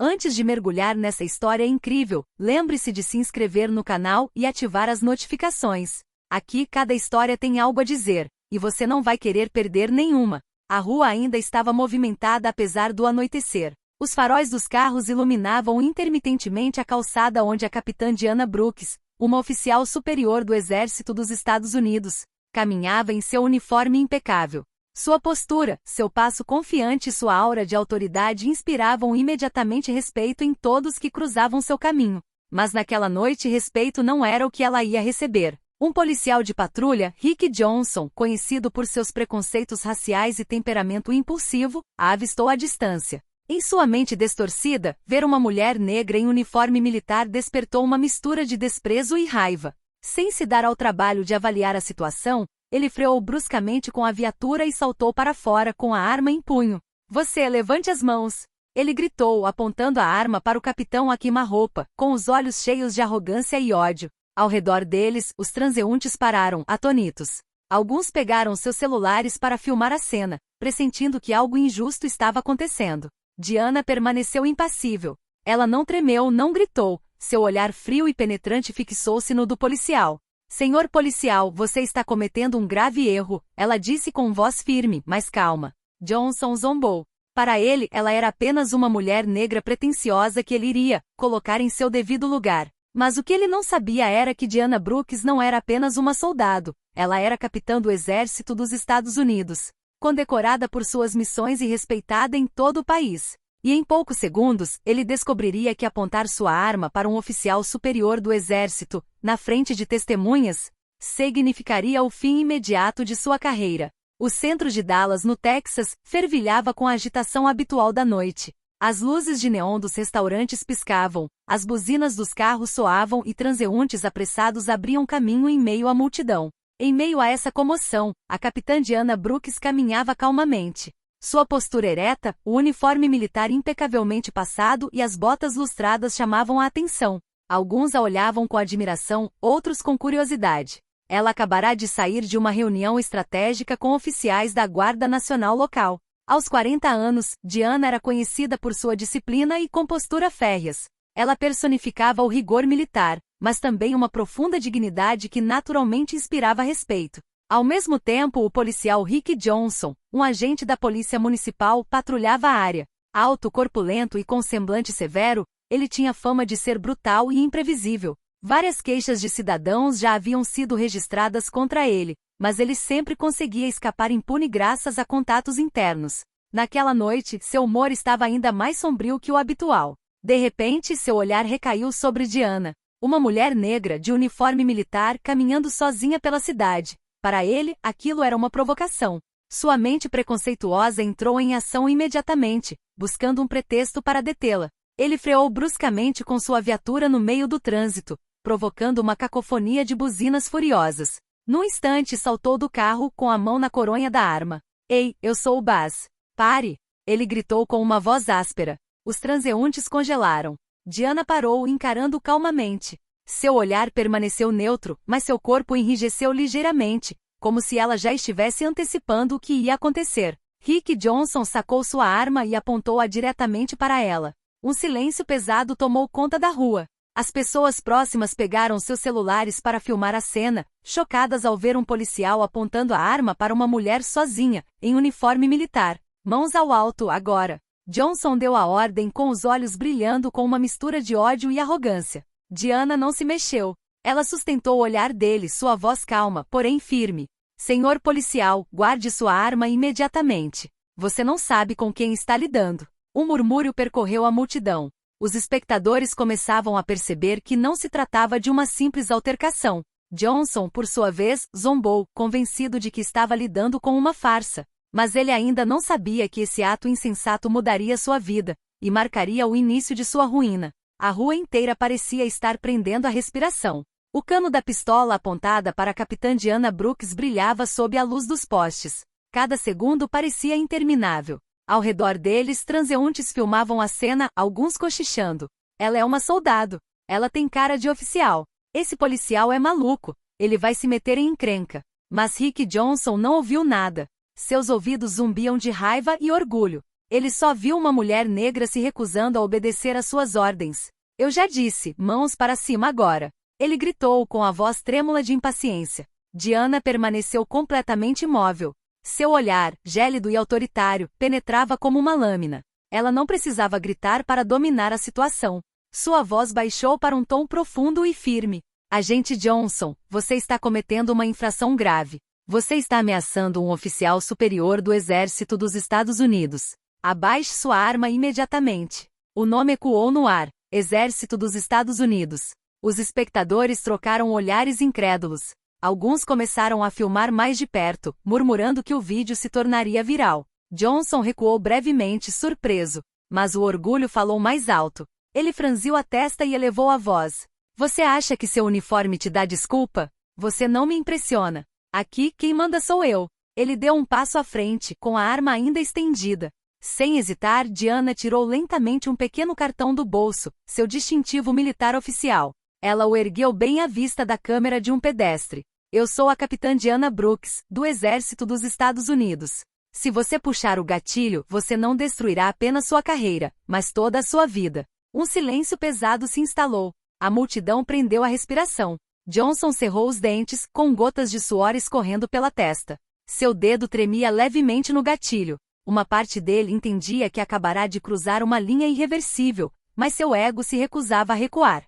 Antes de mergulhar nessa história incrível, lembre-se de se inscrever no canal e ativar as notificações. Aqui cada história tem algo a dizer, e você não vai querer perder nenhuma. A rua ainda estava movimentada apesar do anoitecer. Os faróis dos carros iluminavam intermitentemente a calçada onde a capitã Diana Brooks, uma oficial superior do Exército dos Estados Unidos, caminhava em seu uniforme impecável. Sua postura, seu passo confiante e sua aura de autoridade inspiravam imediatamente respeito em todos que cruzavam seu caminho. Mas naquela noite respeito não era o que ela ia receber. Um policial de patrulha, Rick Johnson, conhecido por seus preconceitos raciais e temperamento impulsivo, a avistou à distância. Em sua mente distorcida, ver uma mulher negra em uniforme militar despertou uma mistura de desprezo e raiva. Sem se dar ao trabalho de avaliar a situação, ele freou bruscamente com a viatura e saltou para fora com a arma em punho. Você, levante as mãos! Ele gritou, apontando a arma para o capitão a queima-roupa, com os olhos cheios de arrogância e ódio. Ao redor deles, os transeuntes pararam, atônitos. Alguns pegaram seus celulares para filmar a cena, pressentindo que algo injusto estava acontecendo. Diana permaneceu impassível. Ela não tremeu, não gritou. Seu olhar frio e penetrante fixou-se no do policial. Senhor policial, você está cometendo um grave erro, ela disse com voz firme, mas calma. Johnson zombou. Para ele, ela era apenas uma mulher negra pretensiosa que ele iria colocar em seu devido lugar. Mas o que ele não sabia era que Diana Brooks não era apenas uma soldado, ela era capitã do Exército dos Estados Unidos, condecorada por suas missões e respeitada em todo o país. E em poucos segundos, ele descobriria que apontar sua arma para um oficial superior do Exército, na frente de testemunhas, significaria o fim imediato de sua carreira. O centro de Dallas, no Texas, fervilhava com a agitação habitual da noite. As luzes de neon dos restaurantes piscavam, as buzinas dos carros soavam e transeuntes apressados abriam caminho em meio à multidão. Em meio a essa comoção, a capitã Diana Brooks caminhava calmamente. Sua postura ereta, o uniforme militar impecavelmente passado e as botas lustradas chamavam a atenção. Alguns a olhavam com admiração, outros com curiosidade. Ela acabará de sair de uma reunião estratégica com oficiais da Guarda Nacional local. Aos 40 anos, Diana era conhecida por sua disciplina e compostura férreas. Ela personificava o rigor militar, mas também uma profunda dignidade que naturalmente inspirava respeito. Ao mesmo tempo, o policial Rick Johnson, um agente da polícia municipal, patrulhava a área. Alto, corpulento e com semblante severo, ele tinha fama de ser brutal e imprevisível. Várias queixas de cidadãos já haviam sido registradas contra ele, mas ele sempre conseguia escapar impune graças a contatos internos. Naquela noite, seu humor estava ainda mais sombrio que o habitual. De repente, seu olhar recaiu sobre Diana, uma mulher negra de uniforme militar caminhando sozinha pela cidade. Para ele, aquilo era uma provocação. Sua mente preconceituosa entrou em ação imediatamente, buscando um pretexto para detê-la. Ele freou bruscamente com sua viatura no meio do trânsito, provocando uma cacofonia de buzinas furiosas. Num instante saltou do carro com a mão na coronha da arma. Ei, eu sou o Baz. Pare! Ele gritou com uma voz áspera. Os transeuntes congelaram. Diana parou, encarando-o calmamente. Seu olhar permaneceu neutro, mas seu corpo enrijeceu ligeiramente, como se ela já estivesse antecipando o que ia acontecer. Rick Johnson sacou sua arma e apontou-a diretamente para ela. Um silêncio pesado tomou conta da rua. As pessoas próximas pegaram seus celulares para filmar a cena, chocadas ao ver um policial apontando a arma para uma mulher sozinha, em uniforme militar. Mãos ao alto, agora! Johnson deu a ordem com os olhos brilhando com uma mistura de ódio e arrogância. Diana não se mexeu. Ela sustentou o olhar dele, sua voz calma, porém firme. Senhor policial, guarde sua arma imediatamente. Você não sabe com quem está lidando. Um murmúrio percorreu a multidão. Os espectadores começavam a perceber que não se tratava de uma simples altercação. Johnson, por sua vez, zombou, convencido de que estava lidando com uma farsa. Mas ele ainda não sabia que esse ato insensato mudaria sua vida, e marcaria o início de sua ruína. A rua inteira parecia estar prendendo a respiração. O cano da pistola apontada para a capitã Diana Brooks brilhava sob a luz dos postes. Cada segundo parecia interminável. Ao redor deles, transeuntes filmavam a cena, alguns cochichando. Ela é uma soldado. Ela tem cara de oficial. Esse policial é maluco. Ele vai se meter em encrenca. Mas Rick Johnson não ouviu nada. Seus ouvidos zumbiam de raiva e orgulho. Ele só viu uma mulher negra se recusando a obedecer às suas ordens. Eu já disse, mãos para cima agora. Ele gritou com a voz trêmula de impaciência. Diana permaneceu completamente imóvel. Seu olhar, gélido e autoritário, penetrava como uma lâmina. Ela não precisava gritar para dominar a situação. Sua voz baixou para um tom profundo e firme. Agente Johnson, você está cometendo uma infração grave. Você está ameaçando um oficial superior do Exército dos Estados Unidos. Abaixe sua arma imediatamente. O nome ecoou no ar. Exército dos Estados Unidos. Os espectadores trocaram olhares incrédulos. Alguns começaram a filmar mais de perto, murmurando que o vídeo se tornaria viral. Johnson recuou brevemente, surpreso. Mas o orgulho falou mais alto. Ele franziu a testa e elevou a voz. Você acha que seu uniforme te dá desculpa? Você não me impressiona. Aqui, quem manda sou eu. Ele deu um passo à frente, com a arma ainda estendida. Sem hesitar, Diana tirou lentamente um pequeno cartão do bolso, seu distintivo militar oficial. Ela o ergueu bem à vista da câmera de um pedestre. Eu sou a capitã Diana Brooks, do Exército dos Estados Unidos. Se você puxar o gatilho, você não destruirá apenas sua carreira, mas toda a sua vida. Um silêncio pesado se instalou. A multidão prendeu a respiração. Johnson cerrou os dentes, com gotas de suor escorrendo pela testa. Seu dedo tremia levemente no gatilho. Uma parte dele entendia que acabará de cruzar uma linha irreversível, mas seu ego se recusava a recuar.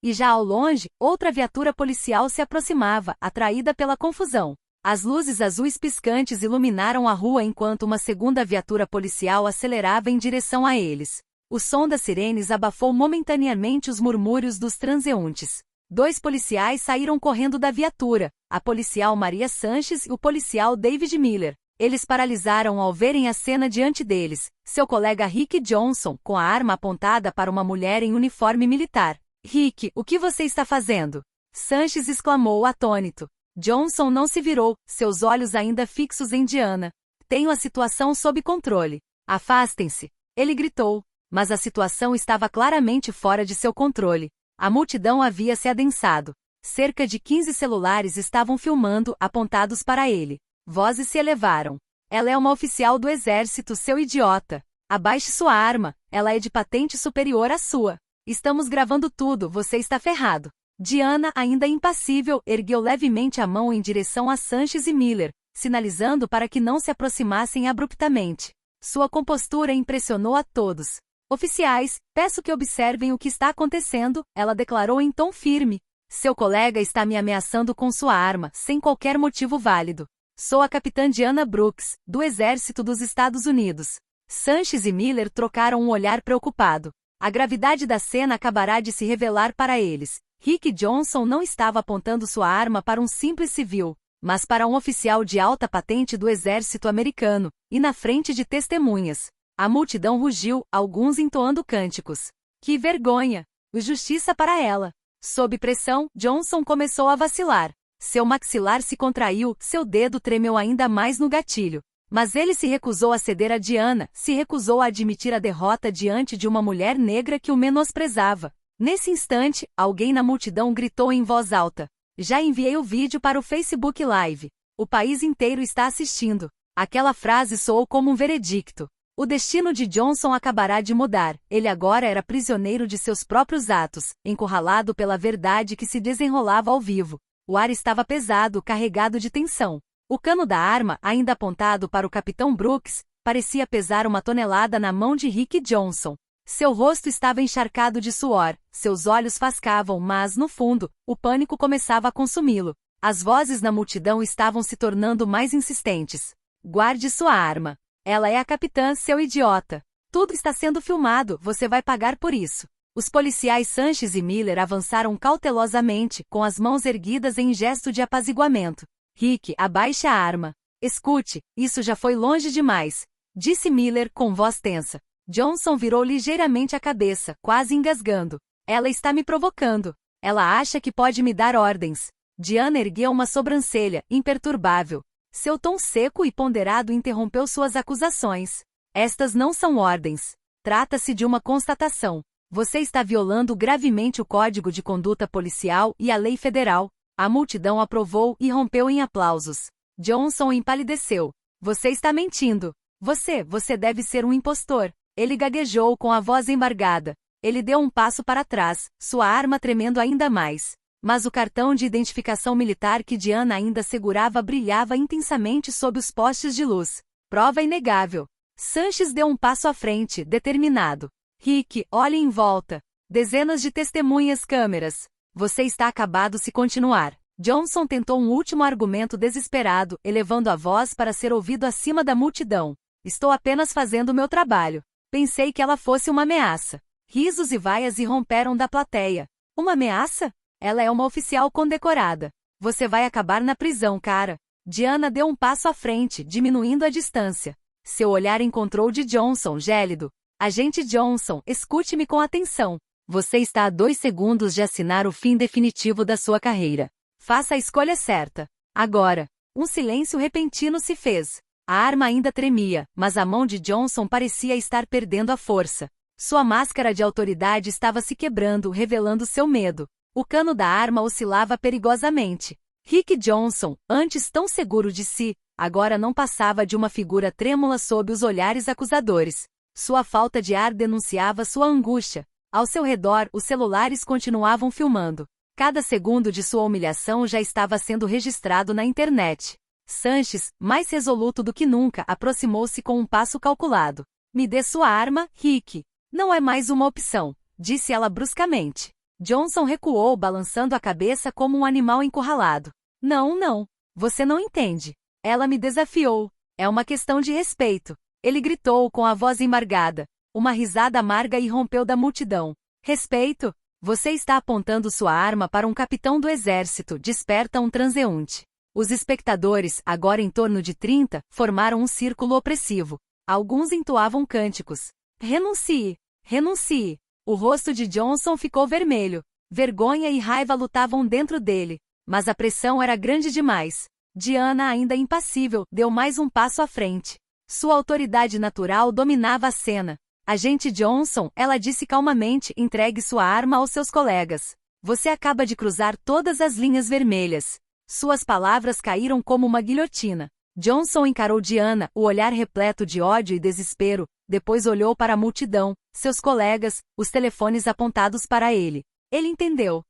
E já ao longe, outra viatura policial se aproximava, atraída pela confusão. As luzes azuis piscantes iluminaram a rua enquanto uma segunda viatura policial acelerava em direção a eles. O som das sirenes abafou momentaneamente os murmúrios dos transeuntes. 2 policiais saíram correndo da viatura, a policial Maria Sanches e o policial David Miller. Eles paralisaram ao verem a cena diante deles, seu colega Rick Johnson, com a arma apontada para uma mulher em uniforme militar. Rick, o que você está fazendo? Sanches exclamou atônito. Johnson não se virou, seus olhos ainda fixos em Diana. Tenho a situação sob controle. Afastem-se. Ele gritou. Mas a situação estava claramente fora de seu controle. A multidão havia se adensado. Cerca de 15 celulares estavam filmando, apontados para ele. Vozes se elevaram. Ela é uma oficial do exército, seu idiota. Abaixe sua arma, ela é de patente superior à sua. Estamos gravando tudo, você está ferrado. Diana, ainda impassível, ergueu levemente a mão em direção a Sanches e Miller, sinalizando para que não se aproximassem abruptamente. Sua compostura impressionou a todos. Oficiais, peço que observem o que está acontecendo, ela declarou em tom firme. Seu colega está me ameaçando com sua arma, sem qualquer motivo válido. Sou a capitã Diana Brooks, do Exército dos Estados Unidos. Sanches e Miller trocaram um olhar preocupado. A gravidade da cena acabará de se revelar para eles. Rick Johnson não estava apontando sua arma para um simples civil, mas para um oficial de alta patente do exército americano, e na frente de testemunhas. A multidão rugiu, alguns entoando cânticos. Que vergonha! Justiça para ela! Sob pressão, Johnson começou a vacilar. Seu maxilar se contraiu, seu dedo tremeu ainda mais no gatilho. Mas ele se recusou a ceder a Diana, se recusou a admitir a derrota diante de uma mulher negra que o menosprezava. Nesse instante, alguém na multidão gritou em voz alta. Já enviei o vídeo para o Facebook Live. O país inteiro está assistindo. Aquela frase soou como um veredicto. O destino de Johnson acabará de mudar. Ele agora era prisioneiro de seus próprios atos, encurralado pela verdade que se desenrolava ao vivo. O ar estava pesado, carregado de tensão. O cano da arma, ainda apontado para o capitão Brooks, parecia pesar 1 tonelada na mão de Rick Johnson. Seu rosto estava encharcado de suor, seus olhos fascavam, mas, no fundo, o pânico começava a consumi-lo. As vozes na multidão estavam se tornando mais insistentes. Guarde sua arma. Ela é a capitã, seu idiota. Tudo está sendo filmado, você vai pagar por isso. Os policiais Sanches e Miller avançaram cautelosamente, com as mãos erguidas em gesto de apaziguamento. Rick, abaixe a arma. Escute, isso já foi longe demais, disse Miller com voz tensa. Johnson virou ligeiramente a cabeça, quase engasgando. Ela está me provocando. Ela acha que pode me dar ordens. Diana ergueu uma sobrancelha, imperturbável. Seu tom seco e ponderado interrompeu suas acusações. Estas não são ordens. Trata-se de uma constatação. Você está violando gravemente o Código de Conduta Policial e a lei federal. A multidão aprovou e rompeu em aplausos. Johnson empalideceu. Você está mentindo. Você deve ser um impostor. Ele gaguejou com a voz embargada. Ele deu um passo para trás, sua arma tremendo ainda mais. Mas o cartão de identificação militar que Diana ainda segurava brilhava intensamente sob os postes de luz. Prova inegável. Sanches deu um passo à frente, determinado. Rick, olhe em volta. Dezenas de testemunhas, câmeras. Você está acabado se continuar. Johnson tentou um último argumento desesperado, elevando a voz para ser ouvido acima da multidão. Estou apenas fazendo o meu trabalho. Pensei que ela fosse uma ameaça. Risos e vaias irromperam da plateia. Uma ameaça? Ela é uma oficial condecorada. Você vai acabar na prisão, cara. Diana deu um passo à frente, diminuindo a distância. Seu olhar encontrou o de Johnson, gélido. Agente Johnson, escute-me com atenção. Você está a 2 segundos de assinar o fim definitivo da sua carreira. Faça a escolha certa. Agora. Um silêncio repentino se fez. A arma ainda tremia, mas a mão de Johnson parecia estar perdendo a força. Sua máscara de autoridade estava se quebrando, revelando seu medo. O cano da arma oscilava perigosamente. Rick Johnson, antes tão seguro de si, agora não passava de uma figura trêmula sob os olhares acusadores. Sua falta de ar denunciava sua angústia. Ao seu redor, os celulares continuavam filmando. Cada segundo de sua humilhação já estava sendo registrado na internet. Sanches, mais resoluto do que nunca, aproximou-se com um passo calculado. Me dê sua arma, Rick. Não é mais uma opção, disse ela bruscamente. Johnson recuou, balançando a cabeça como um animal encurralado. Não. Você não entende. Ela me desafiou. É uma questão de respeito. Ele gritou com a voz embargada. Uma risada amarga irrompeu da multidão. Respeito? Você está apontando sua arma para um capitão do exército, desperta um transeunte. Os espectadores, agora em torno de 30, formaram um círculo opressivo. Alguns entoavam cânticos. Renuncie! Renuncie! O rosto de Johnson ficou vermelho. Vergonha e raiva lutavam dentro dele. Mas a pressão era grande demais. Diana, ainda impassível, deu mais um passo à frente. Sua autoridade natural dominava a cena. Agente Johnson, ela disse calmamente, entregue sua arma aos seus colegas. Você acaba de cruzar todas as linhas vermelhas. Suas palavras caíram como uma guilhotina. Johnson encarou Diana, o olhar repleto de ódio e desespero, depois olhou para a multidão, seus colegas, os telefones apontados para ele. Ele entendeu.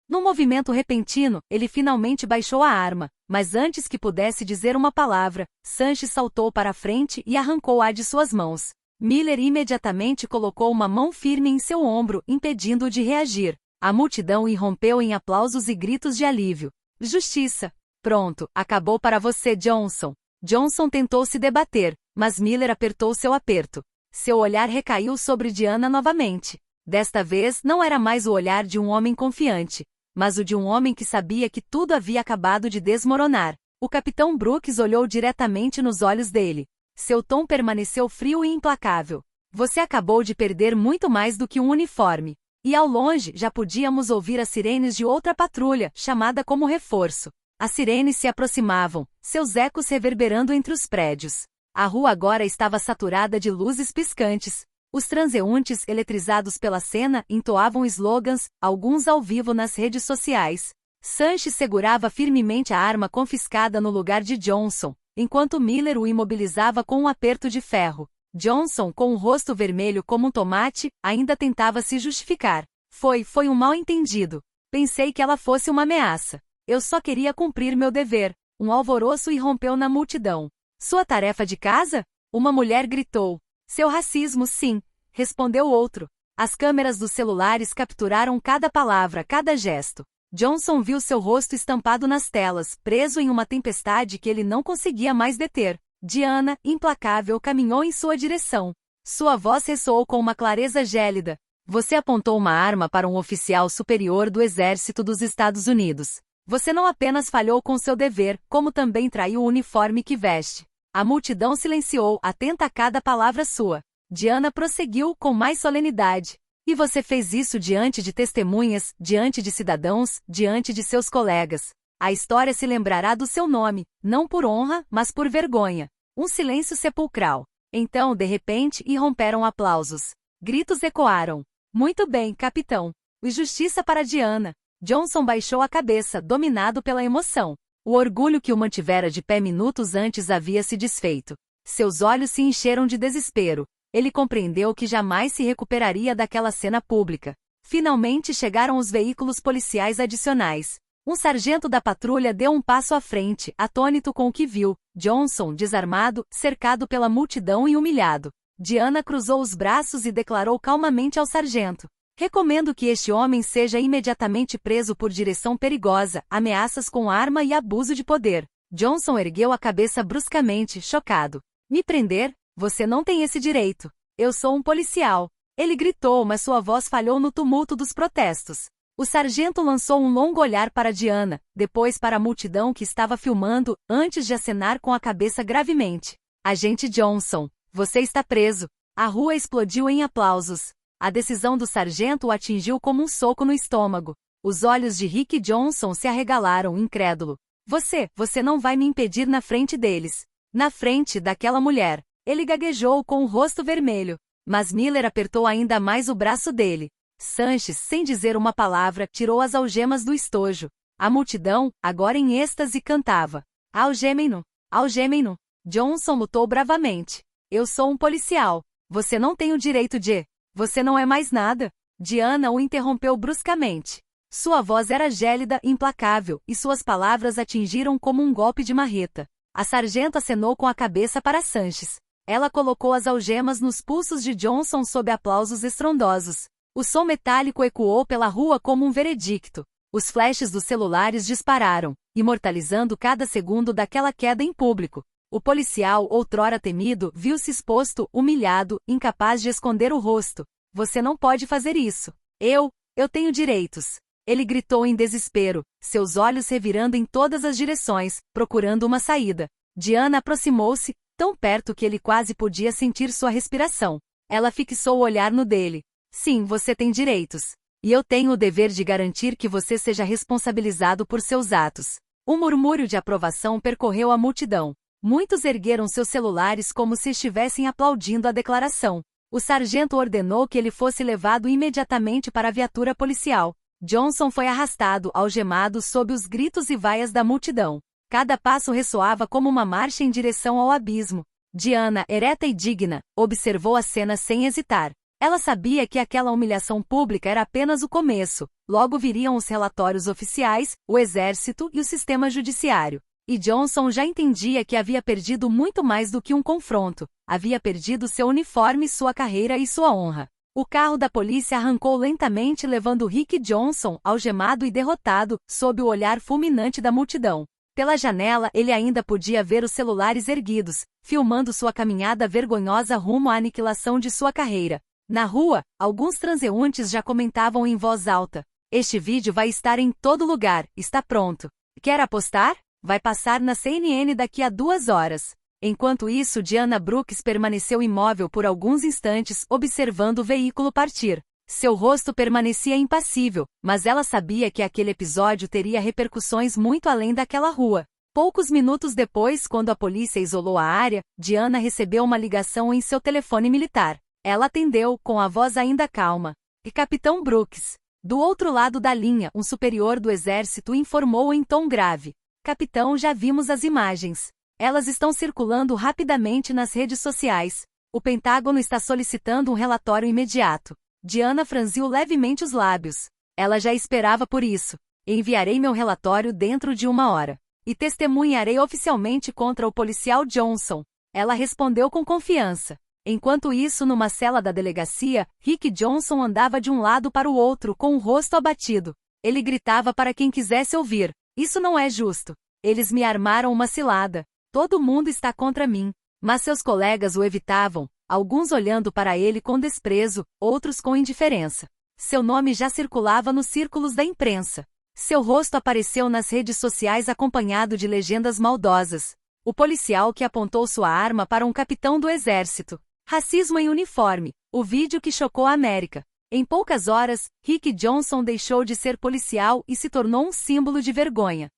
Num movimento repentino, ele finalmente baixou a arma, mas antes que pudesse dizer uma palavra, Sanches saltou para a frente e arrancou-a de suas mãos. Miller imediatamente colocou uma mão firme em seu ombro, impedindo-o de reagir. A multidão irrompeu em aplausos e gritos de alívio. Justiça! Pronto, acabou para você, Johnson. Johnson tentou se debater, mas Miller apertou seu aperto. Seu olhar recaiu sobre Diana novamente. Desta vez não era mais o olhar de um homem confiante, mas o de um homem que sabia que tudo havia acabado de desmoronar. O capitão Brooks olhou diretamente nos olhos dele. Seu tom permaneceu frio e implacável. Você acabou de perder muito mais do que um uniforme. E ao longe já podíamos ouvir as sirenes de outra patrulha, chamada como reforço. As sirenes se aproximavam, seus ecos reverberando entre os prédios. A rua agora estava saturada de luzes piscantes. Os transeuntes, eletrizados pela cena, entoavam slogans, alguns ao vivo nas redes sociais. Sanches segurava firmemente a arma confiscada no lugar de Johnson, enquanto Miller o imobilizava com um aperto de ferro. Johnson, com o rosto vermelho como um tomate, ainda tentava se justificar. Foi um mal-entendido. Pensei que ela fosse uma ameaça. Eu só queria cumprir meu dever. Um alvoroço irrompeu na multidão. Sua tarefa de casa? Uma mulher gritou. Seu racismo, sim, respondeu outro. As câmeras dos celulares capturaram cada palavra, cada gesto. Johnson viu seu rosto estampado nas telas, preso em uma tempestade que ele não conseguia mais deter. Diana, implacável, caminhou em sua direção. Sua voz ressoou com uma clareza gélida. Você apontou uma arma para um oficial superior do Exército dos Estados Unidos. Você não apenas falhou com seu dever, como também traiu o uniforme que veste. A multidão silenciou, atenta a cada palavra sua. Diana prosseguiu com mais solenidade. E você fez isso diante de testemunhas, diante de cidadãos, diante de seus colegas. A história se lembrará do seu nome, não por honra, mas por vergonha. Um silêncio sepulcral. Então, de repente, irromperam aplausos. Gritos ecoaram. Muito bem, capitão. E justiça para Diana. Johnson baixou a cabeça, dominado pela emoção. O orgulho que o mantivera de pé minutos antes havia se desfeito. Seus olhos se encheram de desespero. Ele compreendeu que jamais se recuperaria daquela cena pública. Finalmente chegaram os veículos policiais adicionais. Um sargento da patrulha deu um passo à frente, atônito com o que viu. Johnson, desarmado, cercado pela multidão e humilhado. Diana cruzou os braços e declarou calmamente ao sargento: recomendo que este homem seja imediatamente preso por direção perigosa, ameaças com arma e abuso de poder. Johnson ergueu a cabeça bruscamente, chocado. Me prender? Você não tem esse direito. Eu sou um policial. Ele gritou, mas sua voz falhou no tumulto dos protestos. O sargento lançou um longo olhar para Diana, depois para a multidão que estava filmando, antes de acenar com a cabeça gravemente. Agente Johnson, você está preso. A rua explodiu em aplausos. A decisão do sargento o atingiu como um soco no estômago. Os olhos de Rick Johnson se arregalaram, incrédulo. Você não vai me impedir na frente deles. Na frente daquela mulher. Ele gaguejou com o rosto vermelho. Mas Miller apertou ainda mais o braço dele. Sanches, sem dizer uma palavra, tirou as algemas do estojo. A multidão, agora em êxtase, cantava: algemem-no! Algemem-no! Johnson lutou bravamente. Eu sou um policial. Você não tem o direito de... Você não é mais nada. Diana o interrompeu bruscamente. Sua voz era gélida e implacável, e suas palavras atingiram como um golpe de marreta. A sargento acenou com a cabeça para Sanches. Ela colocou as algemas nos pulsos de Johnson sob aplausos estrondosos. O som metálico ecoou pela rua como um veredicto. Os flashes dos celulares dispararam, imortalizando cada segundo daquela queda em público. O policial, outrora temido, viu-se exposto, humilhado, incapaz de esconder o rosto. Você não pode fazer isso. Eu tenho direitos. Ele gritou em desespero, seus olhos revirando em todas as direções, procurando uma saída. Diana aproximou-se, tão perto que ele quase podia sentir sua respiração. Ela fixou o olhar no dele. Sim, você tem direitos. E eu tenho o dever de garantir que você seja responsabilizado por seus atos. Um murmúrio de aprovação percorreu a multidão. Muitos ergueram seus celulares como se estivessem aplaudindo a declaração. O sargento ordenou que ele fosse levado imediatamente para a viatura policial. Johnson foi arrastado, algemado, sob os gritos e vaias da multidão. Cada passo ressoava como uma marcha em direção ao abismo. Diana, ereta e digna, observou a cena sem hesitar. Ela sabia que aquela humilhação pública era apenas o começo. Logo viriam os relatórios oficiais, o exército e o sistema judiciário. E Johnson já entendia que havia perdido muito mais do que um confronto. Havia perdido seu uniforme, sua carreira e sua honra. O carro da polícia arrancou lentamente, levando Rick Johnson, algemado e derrotado, sob o olhar fulminante da multidão. Pela janela, ele ainda podia ver os celulares erguidos, filmando sua caminhada vergonhosa rumo à aniquilação de sua carreira. Na rua, alguns transeuntes já comentavam em voz alta: este vídeo vai estar em todo lugar, está pronto. Quer apostar? Vai passar na CNN daqui a 2 horas. Enquanto isso, Diana Brooks permaneceu imóvel por alguns instantes, observando o veículo partir. Seu rosto permanecia impassível, mas ela sabia que aquele episódio teria repercussões muito além daquela rua. Poucos minutos depois, quando a polícia isolou a área, Diana recebeu uma ligação em seu telefone militar. Ela atendeu, com a voz ainda calma. E Capitão Brooks. Do outro lado da linha, um superior do exército informou em tom grave: Capitão, já vimos as imagens. Elas estão circulando rapidamente nas redes sociais. O Pentágono está solicitando um relatório imediato. Diana franziu levemente os lábios. Ela já esperava por isso. Enviarei meu relatório dentro de 1 hora. E testemunharei oficialmente contra o policial Johnson. Ela respondeu com confiança. Enquanto isso, numa cela da delegacia, Rick Johnson andava de um lado para o outro com o rosto abatido. Ele gritava para quem quisesse ouvir: isso não é justo. Eles me armaram uma cilada. Todo mundo está contra mim. Mas seus colegas o evitavam, alguns olhando para ele com desprezo, outros com indiferença. Seu nome já circulava nos círculos da imprensa. Seu rosto apareceu nas redes sociais acompanhado de legendas maldosas. O policial que apontou sua arma para um capitão do exército. Racismo em uniforme. O vídeo que chocou a América. Em poucas horas, Rick Johnson deixou de ser policial e se tornou um símbolo de vergonha.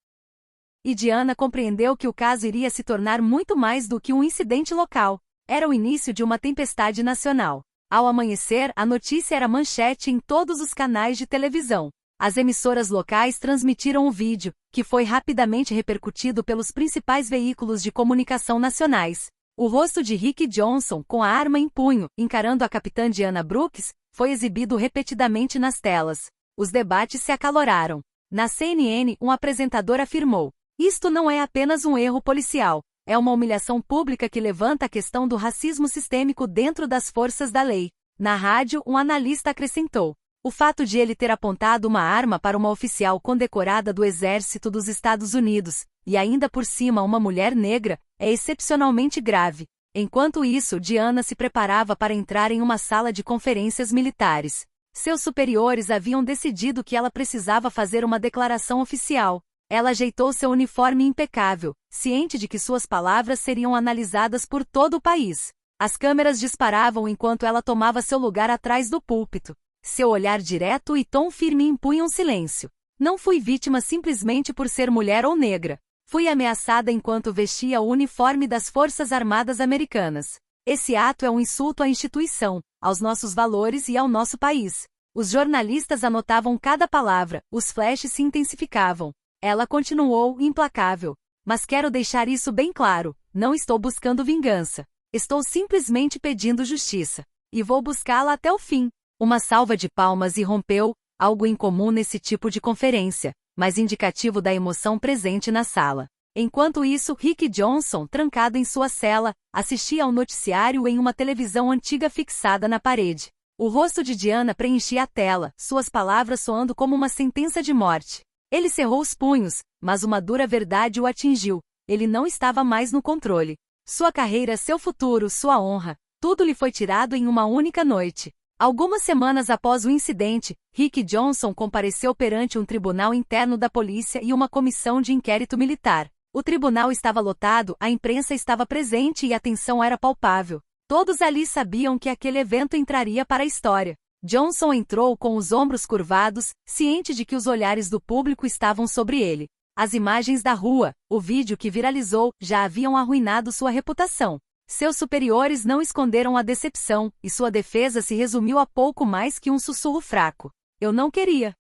E Diana compreendeu que o caso iria se tornar muito mais do que um incidente local. Era o início de uma tempestade nacional. Ao amanhecer, a notícia era manchete em todos os canais de televisão. As emissoras locais transmitiram o vídeo, que foi rapidamente repercutido pelos principais veículos de comunicação nacionais. O rosto de Rick Johnson, com a arma em punho, encarando a capitã Diana Brooks, foi exibido repetidamente nas telas. Os debates se acaloraram. Na CNN, um apresentador afirmou: "Isto não é apenas um erro policial, é uma humilhação pública que levanta a questão do racismo sistêmico dentro das forças da lei." Na rádio, um analista acrescentou: "O fato de ele ter apontado uma arma para uma oficial condecorada do Exército dos Estados Unidos, e ainda por cima uma mulher negra, é excepcionalmente grave." Enquanto isso, Diana se preparava para entrar em uma sala de conferências militares. Seus superiores haviam decidido que ela precisava fazer uma declaração oficial. Ela ajeitou seu uniforme impecável, ciente de que suas palavras seriam analisadas por todo o país. As câmeras disparavam enquanto ela tomava seu lugar atrás do púlpito. Seu olhar direto e tom firme impunham silêncio. "Não fui vítima simplesmente por ser mulher ou negra. Fui ameaçada enquanto vestia o uniforme das Forças Armadas Americanas. Esse ato é um insulto à instituição, aos nossos valores e ao nosso país." Os jornalistas anotavam cada palavra, os flashes se intensificavam. Ela continuou, implacável: "Mas quero deixar isso bem claro, não estou buscando vingança. Estou simplesmente pedindo justiça. E vou buscá-la até o fim." Uma salva de palmas irrompeu, algo incomum nesse tipo de conferência, mas indicativo da emoção presente na sala. Enquanto isso, Rick Johnson, trancado em sua cela, assistia ao noticiário em uma televisão antiga fixada na parede. O rosto de Diana preenchia a tela, suas palavras soando como uma sentença de morte. Ele cerrou os punhos, mas uma dura verdade o atingiu: ele não estava mais no controle. Sua carreira, seu futuro, sua honra, tudo lhe foi tirado em uma única noite. Algumas semanas após o incidente, Rick Johnson compareceu perante um tribunal interno da polícia e uma comissão de inquérito militar. O tribunal estava lotado, a imprensa estava presente e a tensão era palpável. Todos ali sabiam que aquele evento entraria para a história. Johnson entrou com os ombros curvados, ciente de que os olhares do público estavam sobre ele. As imagens da rua, o vídeo que viralizou, já haviam arruinado sua reputação. Seus superiores não esconderam a decepção, e sua defesa se resumiu a pouco mais que um sussurro fraco: "Eu não queria.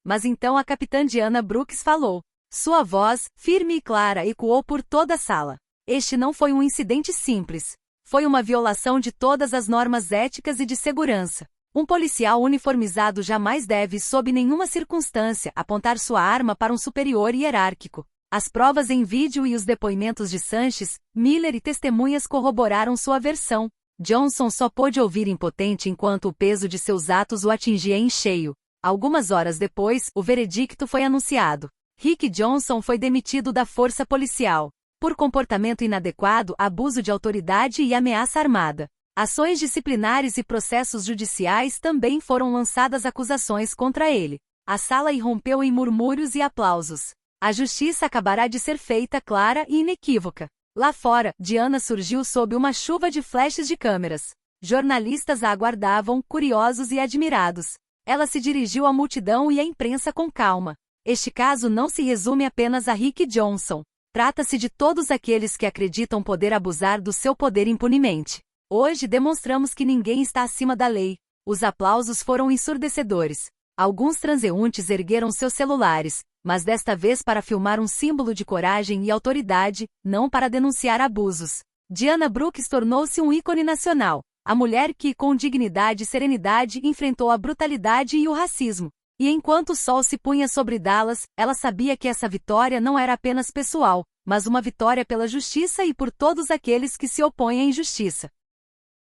Mas então a capitã Diana Brooks falou." Sua voz, firme e clara, ecoou por toda a sala. "Este não foi um incidente simples. Foi uma violação de todas as normas éticas e de segurança. Um policial uniformizado jamais deve, sob nenhuma circunstância, apontar sua arma para um superior hierárquico." As provas em vídeo e os depoimentos de Sanchez, Miller e testemunhas corroboraram sua versão. Johnson só pôde ouvir impotente enquanto o peso de seus atos o atingia em cheio. Algumas horas depois, o veredicto foi anunciado. Rick Johnson foi demitido da força policial por comportamento inadequado, abuso de autoridade e ameaça armada. Ações disciplinares e processos judiciais também foram lançadas acusações contra ele. A sala irrompeu em murmúrios e aplausos. A justiça acabará de ser feita clara e inequívoca. Lá fora, Diana surgiu sob uma chuva de flashes de câmeras. Jornalistas a aguardavam, curiosos e admirados. Ela se dirigiu à multidão e à imprensa com calma. "Este caso não se resume apenas a Rick Johnson. Trata-se de todos aqueles que acreditam poder abusar do seu poder impunemente. Hoje demonstramos que ninguém está acima da lei." Os aplausos foram ensurdecedores. Alguns transeuntes ergueram seus celulares, mas desta vez para filmar um símbolo de coragem e autoridade, não para denunciar abusos. Diana Brooks tornou-se um ícone nacional, a mulher que, com dignidade e serenidade, enfrentou a brutalidade e o racismo. E enquanto o sol se punha sobre Dallas, ela sabia que essa vitória não era apenas pessoal, mas uma vitória pela justiça e por todos aqueles que se opõem à injustiça.